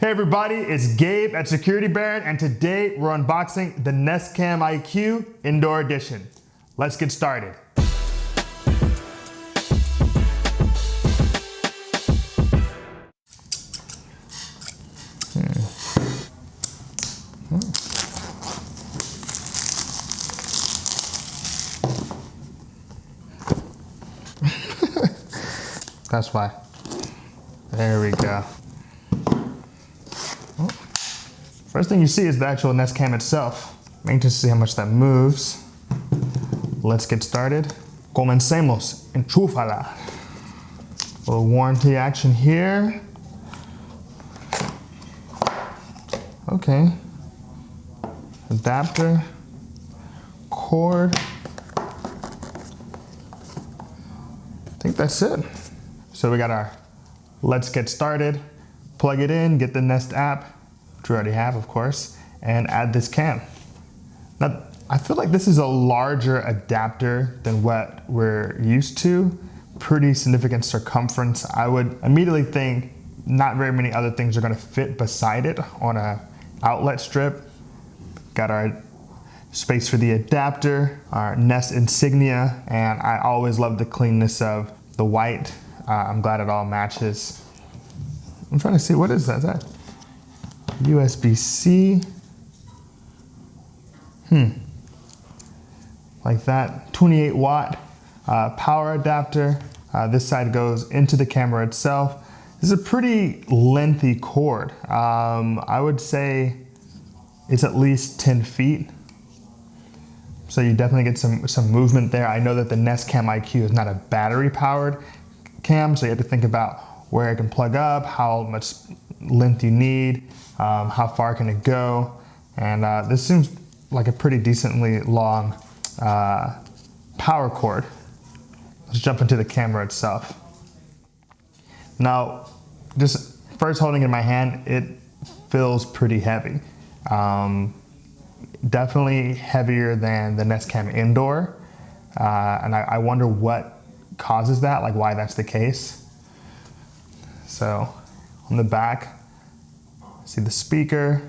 Hey everybody, it's Gabe at Security Baron, and today we're unboxing the Nest Cam IQ Indoor Edition. Let's get started. That's why. There we go. First thing you see is the actual Nest Cam itself. I'm anxious to see how much that moves. Let's get started. Comencemos. Enchúfala. A little warranty action here. Okay. Adapter. Cord. I think that's it. So we got our let's get started. Plug it in, get the Nest app, which we already have, of course, and add this cam. Now, I feel like this is a larger adapter than what we're used to. Pretty significant circumference. I would immediately think not very many other things are gonna fit beside it on a outlet strip. Got our space for the adapter, our Nest insignia, and I always love the cleanness of the white. I'm glad it all matches. I'm trying to see, what is that? Is that USB-C? Like that, 28 watt power adapter. This side goes into the camera itself. This is a pretty lengthy cord. I would say it's at least 10 feet. So you definitely get some movement there. I know that the Nest Cam IQ is not a battery powered cam, so you have to think about where it can plug up, how much length you need, how far can it go. And this seems like a pretty decently long power cord. Let's jump into the camera itself. Now, just first holding it in my hand, it feels pretty heavy. Definitely heavier than the Nest Cam Indoor. And I wonder what causes that, like why that's the case. So on the back, see the speaker.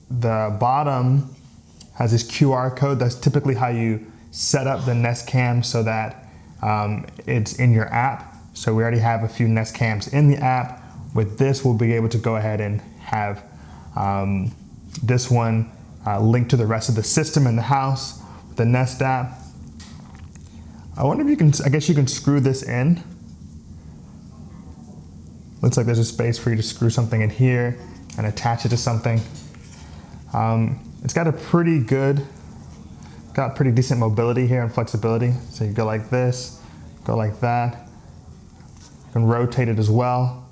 The bottom has this QR code. That's typically how you set up the Nest Cam so that it's in your app. So we already have a few Nest Cams in the app. With this, we'll be able to go ahead and have this one linked to the rest of the system in the house with the Nest app. I wonder if you can, I guess you can screw this in. Looks like there's a space for you to screw something in here and attach it to something. It's got pretty decent mobility here and flexibility. So you go like this, go like that. You can rotate it as well.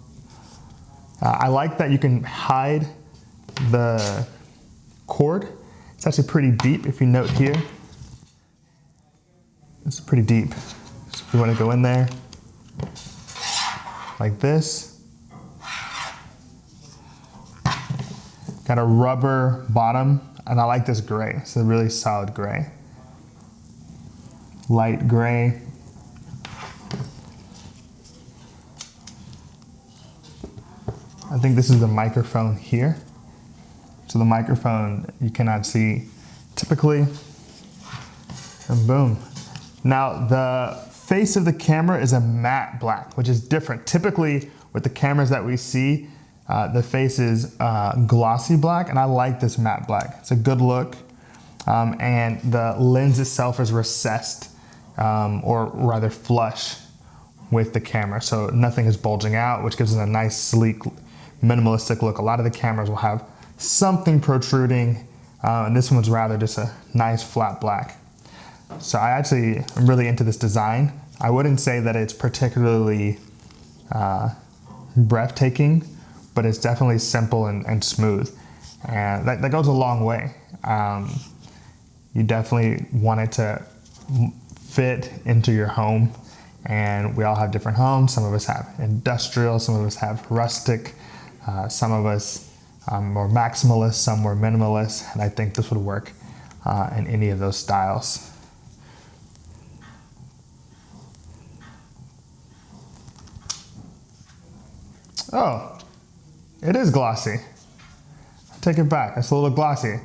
I like that you can hide the cord. It's actually pretty deep if you note here. It's pretty deep. So if you want to go in there like this. Got a rubber bottom, and I like this gray. It's a really solid gray. Light gray. I think this is the microphone here. So the microphone you cannot see typically, and boom. Now the face of the camera is a matte black, which is different. Typically with the cameras that we see, the face is glossy black, and I like this matte black. It's a good look, and the lens itself is recessed, or rather flush with the camera, so nothing is bulging out, which gives it a nice, sleek, minimalistic look. A lot of the cameras will have something protruding, and this one's rather just a nice flat black. So I actually am really into this design. I wouldn't say that it's particularly breathtaking, but it's definitely simple and smooth. And that goes a long way. You definitely want it to fit into your home, and we all have different homes. Some of us have industrial, some of us have rustic, some of us more maximalist, some more minimalist, and I think this would work in any of those styles. Oh, it is glossy. I take it back, it's a little glossy.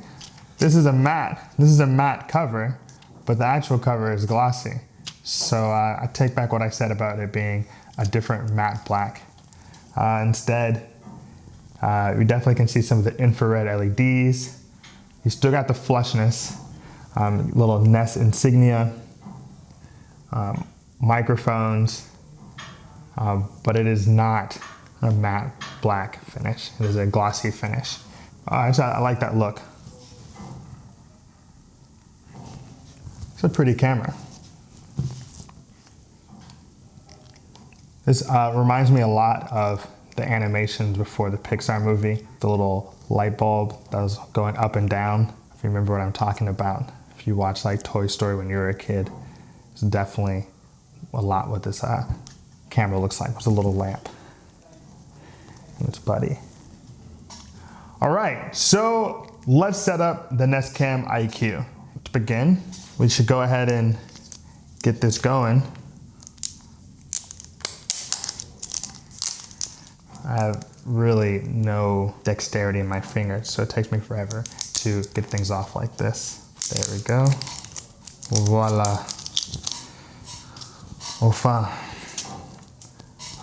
This is a matte cover, but the actual cover is glossy. So I take back what I said about it being a different matte black. Instead, we definitely can see some of the infrared LEDs. You still got the flushness, little Nest insignia, microphones, but it is not a matte black finish. It is a glossy finish. I like that look. It's a pretty camera. This reminds me a lot of the animations before the Pixar movie. The little light bulb that was going up and down. If you remember what I'm talking about. If you watched like Toy Story when you were a kid, it's definitely a lot what this camera looks like. It's a little lamp. And its buddy. All right, so let's set up the Nest Cam IQ. To begin, we should go ahead and get this going. I have really no dexterity in my fingers, so it takes me forever to get things off like this. There we go. Voila. Enfin.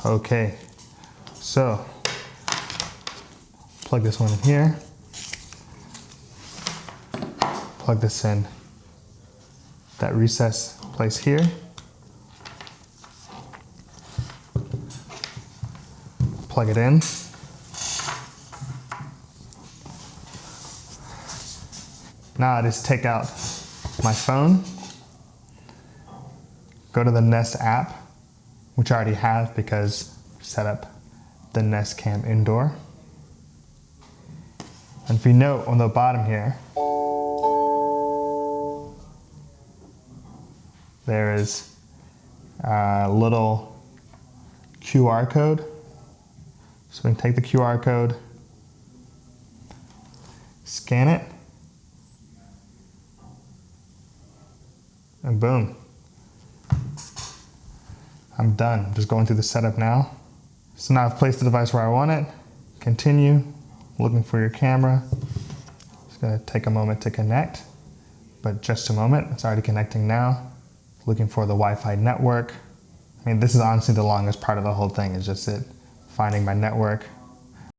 Okay, so plug this one in here. Plug this in that recess place here. Plug it in. Now I just take out my phone, go to the Nest app, which I already have because I set up the Nest Cam indoor. And if you note on the bottom here, there is a little QR code. So we can take the QR code, scan it, and boom. I'm done. I'm just going through the setup now. So now I've placed the device where I want it. Continue, looking for your camera. It's gonna take a moment to connect, but just a moment. It's already connecting now. Looking for the Wi-Fi network. I mean, this is honestly the longest part of the whole thing, is just it. Finding my network.